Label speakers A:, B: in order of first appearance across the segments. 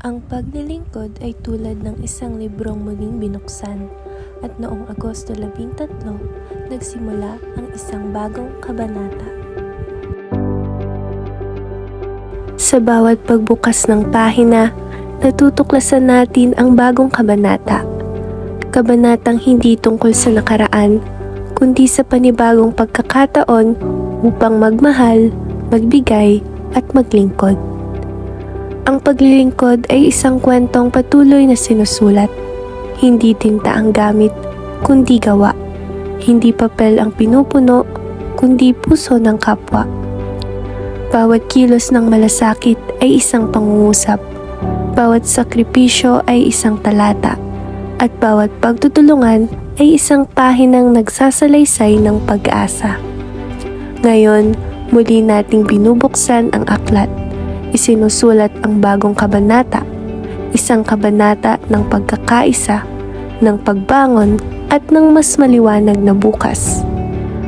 A: Ang paglilingkod ay tulad ng isang librong muling binuksan at noong Agosto 13, nagsimula ang isang bagong kabanata. Sa bawat pagbukas ng pahina, natutuklasan natin ang bagong kabanata. Kabanatang hindi tungkol sa nakaraan, kundi sa panibagong pagkakataon upang magmahal, magbigay at maglingkod. Ang paglilingkod ay isang kwentong patuloy na sinusulat. Hindi tinta ang gamit, kundi gawa. Hindi papel ang pinupuno, kundi puso ng kapwa. Bawat kilos ng malasakit ay isang pangungusap. Bawat sakripisyo ay isang talata. At bawat pagtutulungan ay isang pahinang nagsasalaysay ng pag-asa. Ngayon, muli nating binubuksan ang aklat. Isinusulat ang bagong kabanata, isang kabanata ng pagkakaisa, ng pagbangon at ng mas maliwanag na bukas.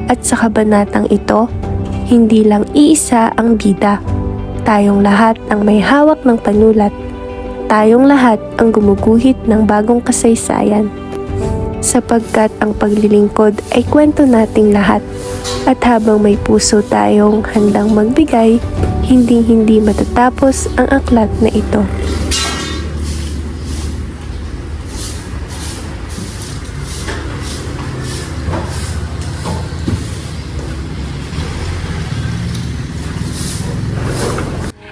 A: At sa kabanatang ito, hindi lang iisa ang bida. Tayong lahat ang may hawak ng panulat. Tayong lahat ang gumuguhit ng bagong kasaysayan. Sapagkat ang paglilingkod ay kwento nating lahat. At habang may puso tayong handang magbigay, hindi matatapos ang aklat na ito.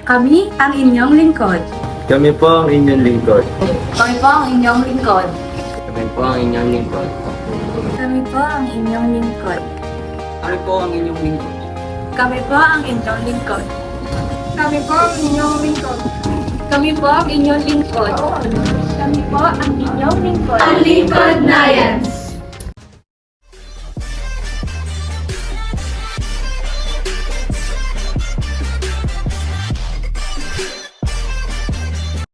B: Kami ang inyong lingkod.
C: Kami po ang inyong lingkod.
B: Kami po ang inyong lingkod.
C: Kami po ang inyong lingkod.
B: Kami po ang inyong lingkod.
C: Kami po ang inyong lingkod.
B: Kami po ang inyong lingkod. Kami po ang inyong lingkod. Kami po ang inyong lingkod. Kami po ang inyong lingkod. Ang Lingkod Nayans.